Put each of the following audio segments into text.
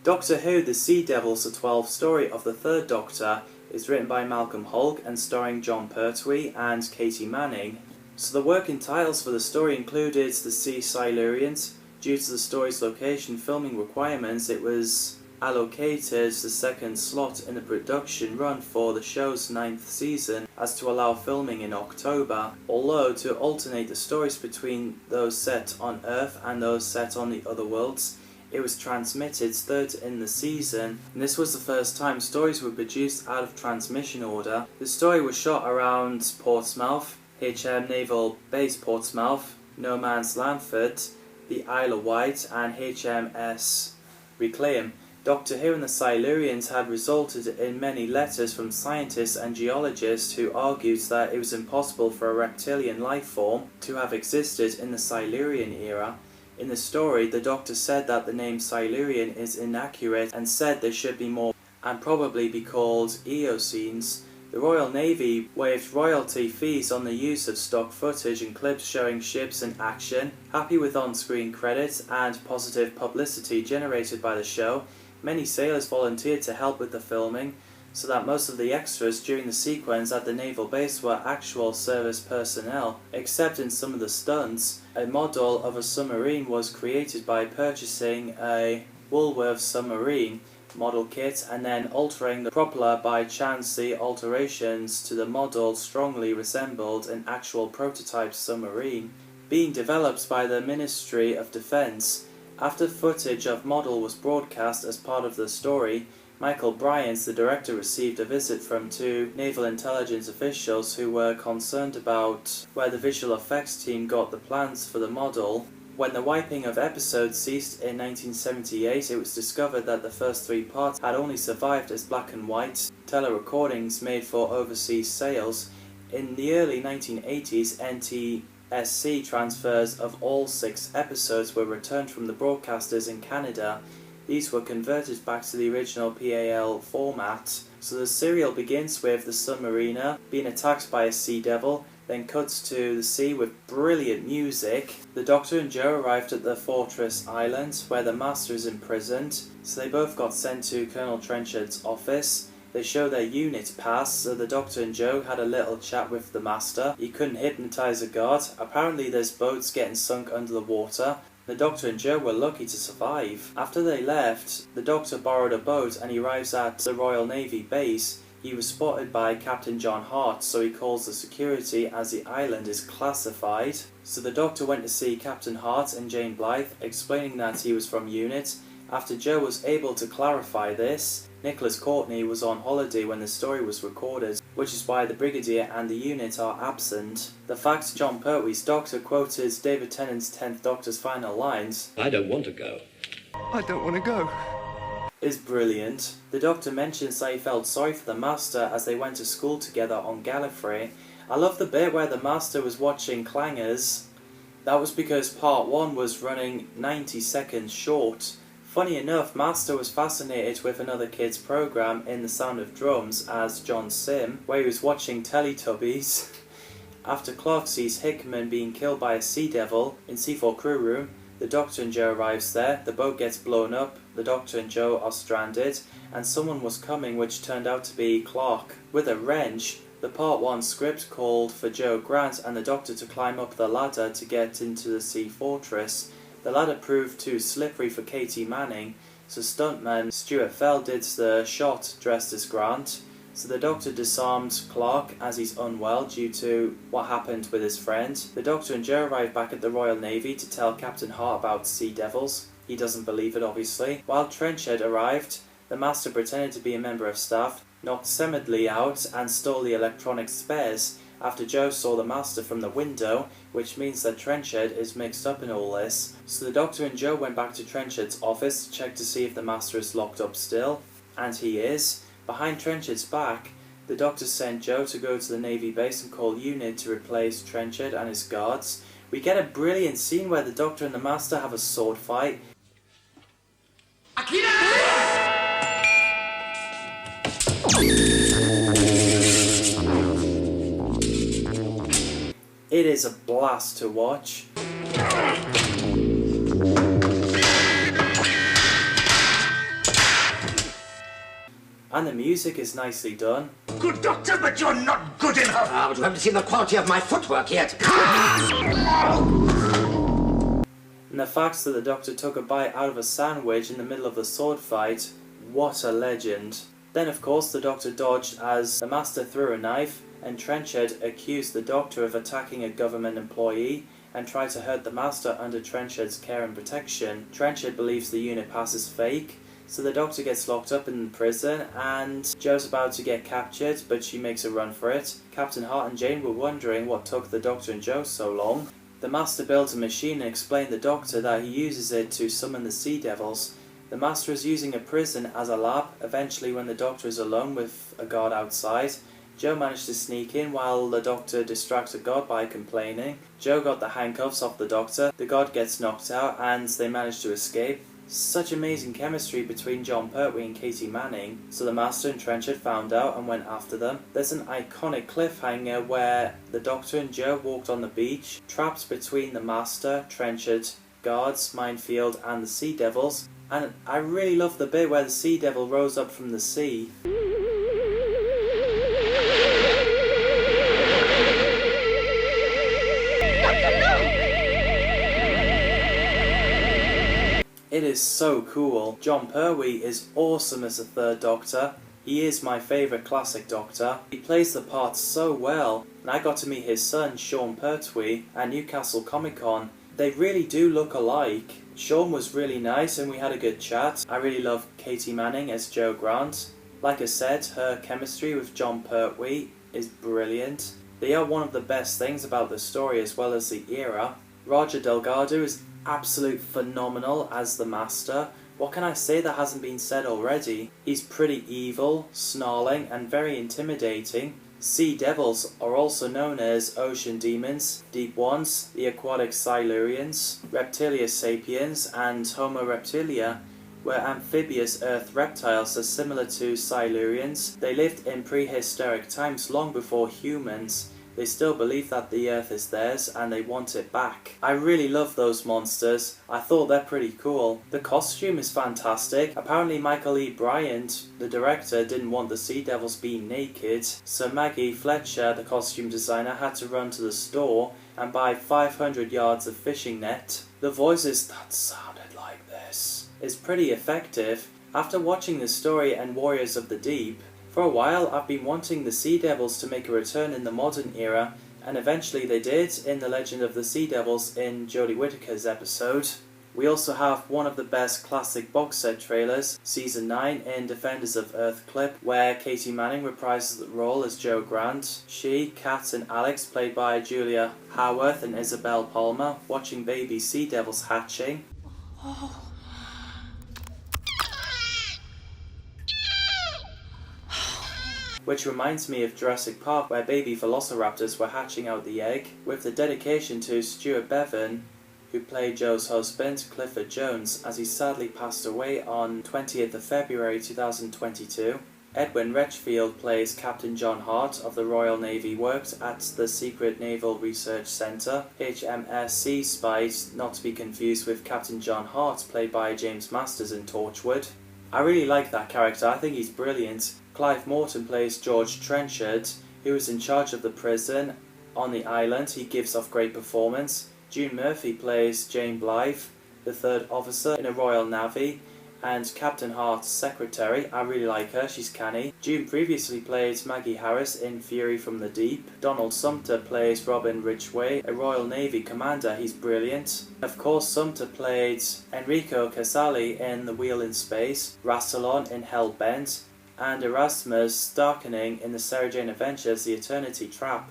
Doctor Who The Sea Devils The 12th story of the Third Doctor is written by Malcolm Hulke and starring Jon Pertwee and Katie Manning. So the working titles for the story included The Sea Silurians. Due to the story's location filming requirements, it was allocated the second slot in the production run for the show's 9th season as to allow filming in October, although to alternate the stories between those set on Earth and those set on the other worlds, it was transmitted third in the season, and this was the first time stories were produced out of transmission order. The story was shot around Portsmouth, HM Naval Base Portsmouth, No Man's Landford, the Isle of Wight and HMS Reclaim. Doctor Who and the Silurians had resulted in many letters from scientists and geologists who argued that it was impossible for a reptilian life form to have existed in the Silurian era. In the story, the Doctor said that the name Silurian is inaccurate and said there should be more and probably be called Eocenes. The Royal Navy waived royalty fees on the use of stock footage and clips showing ships in action. Happy with on-screen credits and positive publicity generated by the show, many sailors volunteered to help with the filming, so that most of the extras during the sequence at the naval base were actual service personnel. Except in some of the stunts, a model of a submarine was created by purchasing a Woolworth submarine model kit and then altering the propeller by chance. The alterations to the model strongly resembled an actual prototype submarine being developed by the Ministry of Defence. After footage of model was broadcast as part of the story, Michael Bryant, the director, received a visit from two naval intelligence officials who were concerned about where the visual effects team got the plans for the model. When the wiping of episodes ceased in 1978, it was discovered that the first 3 parts had only survived as black and white telerecordings made for overseas sales. In the early 1980s, NTSC transfers of all 6 episodes were returned from the broadcasters in Canada. These were converted back to the original PAL format. So the serial begins with the submariner being attacked by a sea devil, then cuts to the sea with brilliant music. The Doctor and Joe arrived at the Fortress Island, where the Master is imprisoned, so they both got sent to Colonel Trenchard's office. They show their unit pass, so the Doctor and Joe had a little chat with the Master. He couldn't hypnotise a guard. Apparently there's boats getting sunk under the water. The Doctor and Joe were lucky to survive. After they left, the Doctor borrowed a boat and he arrives at the Royal Navy base. He was spotted by Captain John Hart, so he calls the security as the island is classified. So the Doctor went to see Captain Hart and Jane Blythe, explaining that he was from UNIT. After Joe was able to clarify this, Nicholas Courtney was on holiday when the story was recorded, which is why the Brigadier and the unit are absent. The fact Jon Pertwee's Doctor quoted David Tennant's 10th Doctor's final lines, "I don't want to go. I don't want to go," is brilliant. The Doctor mentions that he felt sorry for the Master as they went to school together on Gallifrey. I love the bit where the Master was watching Clangers. That was because part 1 was running 90 seconds short. Funny enough, Master was fascinated with another kid's program in The Sound of Drums as John Sim, where he was watching Teletubbies. After Clark sees Hickman being killed by a sea devil in C4 crew room, the Doctor and Joe arrives there, the boat gets blown up, the Doctor and Joe are stranded, and someone was coming which turned out to be Clark. With a wrench, the part 1 script called for Joe Grant and the Doctor to climb up the ladder to get into the sea fortress. The ladder proved too slippery for Katie Manning, so stuntman Stuart Fell did the shot dressed as Grant. So the Doctor disarmed Clark as he's unwell due to what happened with his friend. The Doctor and Joe arrive back at the Royal Navy to tell Captain Hart about sea devils. He doesn't believe it, obviously. While Trenchard arrived, the Master pretended to be a member of staff, knocked Semedley out and stole the electronic spares. After Joe saw the Master from the window, which means that Trenchard is mixed up in all this. So the Doctor and Joe went back to Trenchard's office to check to see if the Master is locked up still, and he is. Behind Trenchard's back, the Doctor sent Joe to go to the Navy base and call UNIT to replace Trenchard and his guards. We get a brilliant scene where the Doctor and the Master have a sword fight. It is a blast to watch. and the music is nicely done. Good doctor, but you're not good enough. Ah, but you haven't seen the quality of my footwork yet. And the fact that the Doctor took a bite out of a sandwich in the middle of the sword fight, what a legend. Then of course the Doctor dodged as the Master threw a knife, and Trenchard accused the Doctor of attacking a government employee and tried to hurt the Master under Trenchard's care and protection. Trenchard believes the unit pass is fake, so the Doctor gets locked up in prison and Jo's about to get captured, but she makes a run for it. Captain Hart and Jane were wondering what took the Doctor and Jo so long. The Master builds a machine and explained to the Doctor that he uses it to summon the Sea Devils. The Master is using a prison as a lab. Eventually, when the Doctor is alone with a guard outside, Jo managed to sneak in while the Doctor distracts the guard by complaining. Jo got the handcuffs off the Doctor, the guard gets knocked out and they manage to escape. Such amazing chemistry between Jon Pertwee and Katie Manning, so the Master and Trenchard found out and went after them. There's an iconic cliffhanger where the Doctor and Jo walked on the beach, trapped between the Master, Trenchard, guards, minefield and the Sea Devils, and I really love the bit where the Sea Devil rose up from the sea. It is so cool. Jon Pertwee is awesome as the Third Doctor. He is my favourite classic Doctor. He plays the part so well, and I got to meet his son, Sean Pertwee, at Newcastle Comic Con. They really do look alike. Sean was really nice and we had a good chat. I really love Katie Manning as Jo Grant. Like I said, her chemistry with Jon Pertwee is brilliant. They are one of the best things about the story as well as the era. Roger Delgado is absolute phenomenal as the Master. What can I say that hasn't been said already? He's pretty evil, snarling and very intimidating. Sea Devils are also known as Ocean Demons, Deep Ones, the Aquatic Silurians, Reptilia Sapiens and Homo Reptilia were amphibious earth reptiles that are similar to Silurians. They lived in prehistoric times long before humans. They still believe that the Earth is theirs and they want it back. I really love those monsters. I thought they're pretty cool. The costume is fantastic. Apparently Michael E. Bryant, the director, didn't want the Sea Devils being naked, so Maggie Fletcher, the costume designer, had to run to the store and buy 500 yards of fishing net. The voices that sounded like this is pretty effective. After watching the story and Warriors of the Deep, for a while I've been wanting the Sea Devils to make a return in the modern era, and eventually they did in The Legend of the Sea Devils in Jodie Whittaker's episode. We also have one of the best classic box set trailers, Season 9 in Defenders of Earth clip, where Katie Manning reprises the role as Jo Grant. She, Kat and Alex, played by Julia Haworth and Isabel Palmer, watching baby Sea Devils hatching. Which reminds me of Jurassic Park, where baby velociraptors were hatching out the egg, with the dedication to Stuart Bevan, who played Jo's husband, Clifford Jones, as he sadly passed away on 20th of February 2022. Edwin Retchfield plays Captain John Hart of the Royal Navy, worked at the Secret Naval Research Centre, HMS Sea Spice, not to be confused with Captain John Hart, played by James Masters in Torchwood. I really like that character, I think he's brilliant. Clive Morton plays George Trenchard, who is in charge of the prison on the island. He gives off great performance. June Murphy plays Jane Blythe, the third officer in a Royal Navy, and Captain Hart's secretary. I really like her, she's canny. June previously played Maggie Harris in Fury from the Deep. Donald Sumter plays Robin Ridgway, a Royal Navy commander. He's brilliant. Of course, Sumter played Enrico Casali in The Wheel in Space, Rassilon in Hellbent, and Erasmus Darkening in the Sarah Jane Adventures The Eternity Trap.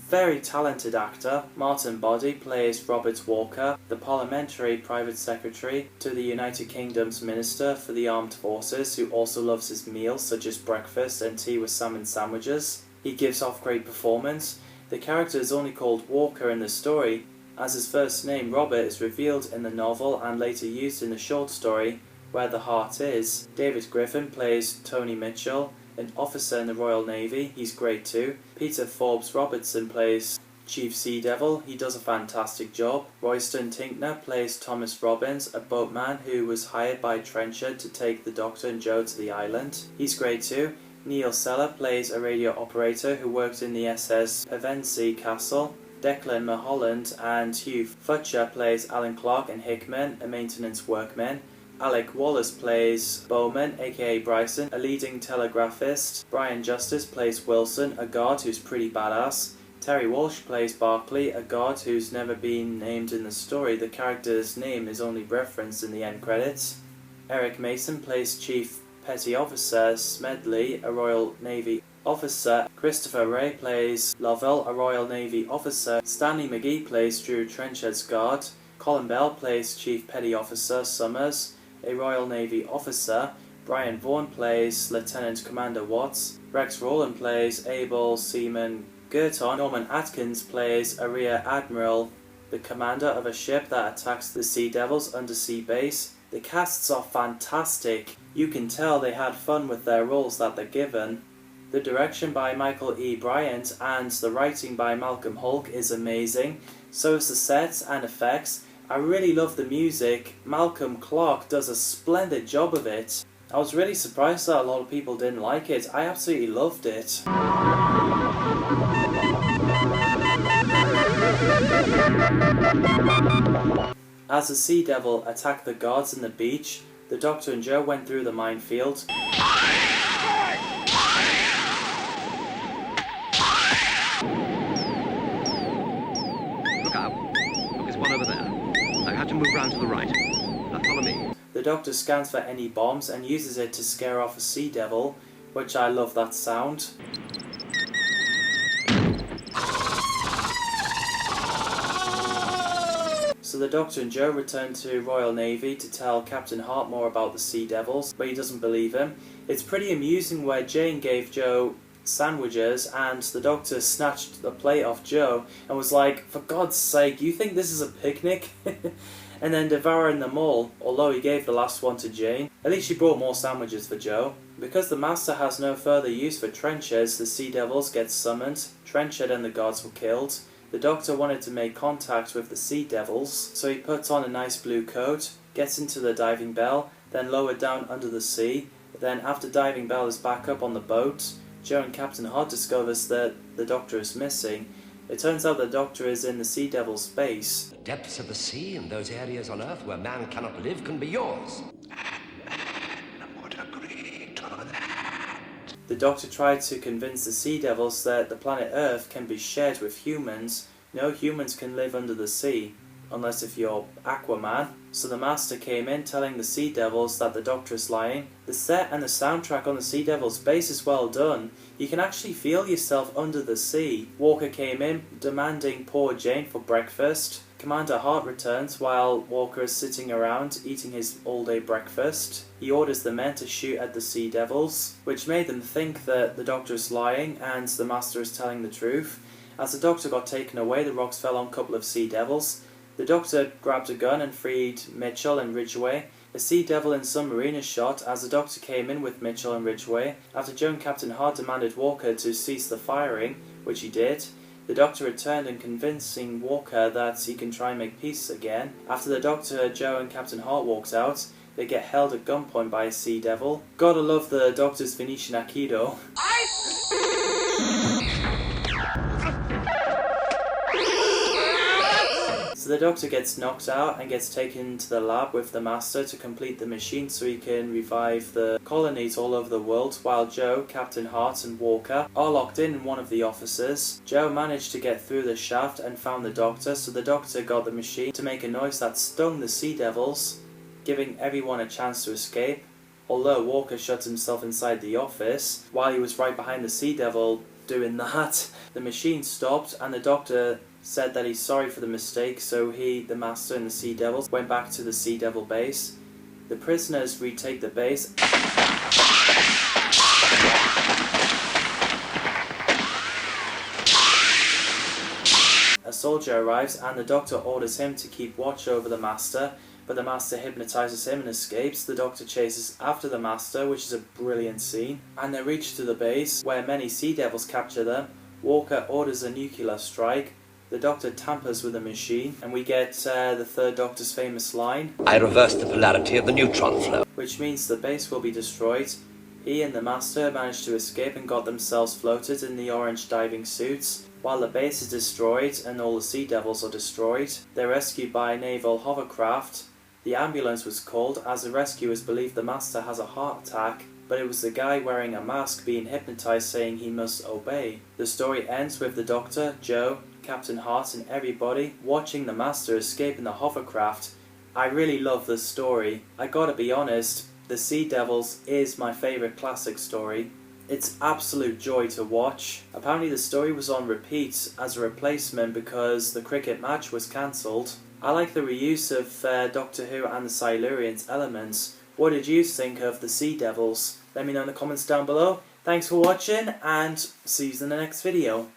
Very talented actor. Martin Boddy plays Robert Walker, the parliamentary private secretary to the United Kingdom's Minister for the Armed Forces, who also loves his meals such as breakfast and tea with salmon sandwiches. He gives off great performance. The character is only called Walker in the story, as his first name, Robert, is revealed in the novel and later used in the short story Where the Heart Is. David Griffin plays Tony Mitchell, an officer in the Royal Navy. He's great too. Peter Forbes Robertson plays Chief Sea Devil, he does a fantastic job. Royston Tinkner plays Thomas Robbins, a boatman who was hired by Trenchard to take the Doctor and Joe to the island. He's great too. Neil Seller plays a radio operator who worked in the SS Pevensey Castle. Declan Mulholland and Hugh Futcher plays Alan Clark and Hickman, a maintenance workman. Alec Wallace plays Bowman, aka Bryson, a leading telegraphist. Brian Justice plays Wilson, a guard who's pretty badass. Terry Walsh plays Barclay, a guard who's never been named in the story. The character's name is only referenced in the end credits. Eric Mason plays Chief Petty Officer Smedley, a Royal Navy officer. Christopher Ray plays Lovell, a Royal Navy officer. Stanley McGee plays Drew Trenchard's guard. Colin Bell plays Chief Petty Officer Summers, a Royal Navy officer. Brian Vaughan plays Lieutenant Commander Watts. Rex Rowland plays Able Seaman Girton. Norman Atkins plays a Rear Admiral, the commander of a ship that attacks the Sea Devils undersea base. The casts are fantastic. You can tell they had fun with their roles that they're given. The direction by Michael E. Bryant and the writing by Malcolm Hulke is amazing. So is the sets and effects. I really love the music. Malcolm Clark does a splendid job of it. I was really surprised that a lot of people didn't like it. I absolutely loved it. As the Sea Devil attacked the guards on the beach, the Doctor and Joe went through the minefield. Look out. Look, there's one over there. I have to move round to the right. Now follow me. The Doctor scans for any bombs and uses it to scare off a Sea Devil, which I love that sound. So the Doctor and Joe return to Royal Navy to tell Captain Hart more about the Sea Devils, but he doesn't believe him. It's pretty amusing where Jane gave Joe sandwiches and the Doctor snatched the plate off Joe and was like, "For God's sake, you think this is a picnic?" and then devouring them all, although he gave the last one to Jane. At least she brought more sandwiches for Joe. Because the Master has no further use for Trenchards, the Sea Devils get summoned. Trenchard and the guards were killed. The Doctor wanted to make contact with the Sea Devils, so he puts on a nice blue coat, gets into the diving bell, then lowered down under the sea. Then after diving bell is back up on the boat, Joe and Captain Hart discovers that the Doctor is missing. It turns out the Doctor is in the Sea Devil's base. The depths of the sea and those areas on Earth where man cannot live can be yours. Would agree to that. The Doctor tried to convince the Sea Devils that the planet Earth can be shared with humans. No humans can live under the sea, unless if you're Aquaman. So the Master came in telling the Sea Devils that the Doctor is lying. The set and the soundtrack on the Sea Devil's base is well done. You can actually feel yourself under the sea. Walker came in demanding poor Jane for breakfast. Commander Hart returns while Walker is sitting around eating his all-day breakfast. He orders the men to shoot at the Sea Devils, which made them think that the Doctor is lying and the Master is telling the truth. As the Doctor got taken away, the rocks fell on a couple of Sea Devils. The Doctor grabbed a gun and freed Mitchell and Ridgway. A Sea Devil and submarine is shot as the Doctor came in with Mitchell and Ridgway. After Joe and Captain Hart demanded Walker to cease the firing, which he did, the Doctor returned and convincing Walker that he can try and make peace again. After the Doctor, Joe and Captain Hart walked out, they get held at gunpoint by a Sea Devil. Gotta love the Doctor's Venetian Aikido. So the Doctor gets knocked out and gets taken to the lab with the Master to complete the machine so he can revive the colonies all over the world, while Joe, Captain Hart and Walker are locked in one of the offices. Joe managed to get through the shaft and found the Doctor, so the Doctor got the machine to make a noise that stung the Sea Devils, giving everyone a chance to escape. Although Walker shut himself inside the office, while he was right behind the Sea Devil doing that, the machine stopped and the Doctor said that he's sorry for the mistake, so he, the Master and the Sea Devils went back to the Sea Devil base. The prisoners retake the base. A soldier arrives and the Doctor orders him to keep watch over the Master, but the Master hypnotizes him and escapes. The Doctor chases after the Master, which is a brilliant scene, and they reach to the base where many Sea Devils capture them. Walker orders a nuclear strike. The Doctor tampers with the machine, and we get the Third Doctor's famous line, I reversed the polarity of the neutron flow. which means the base will be destroyed. He and the Master managed to escape and got themselves floated in the orange diving suits. While the base is destroyed and all the Sea Devils are destroyed, they're rescued by a naval hovercraft. The ambulance was called as the rescuers believe the Master has a heart attack, but it was the guy wearing a mask being hypnotized saying he must obey. The story ends with the Doctor, Joe, Captain Hart and everybody watching the Master escape in the hovercraft. I really love this story. I gotta be honest, The Sea Devils is my favourite classic story. It's absolute joy to watch. Apparently the story was on repeat as a replacement because the cricket match was cancelled. I like the reuse of Doctor Who and the Silurians elements. What did you think of The Sea Devils? Let me know in the comments down below. Thanks for watching and see you in the next video.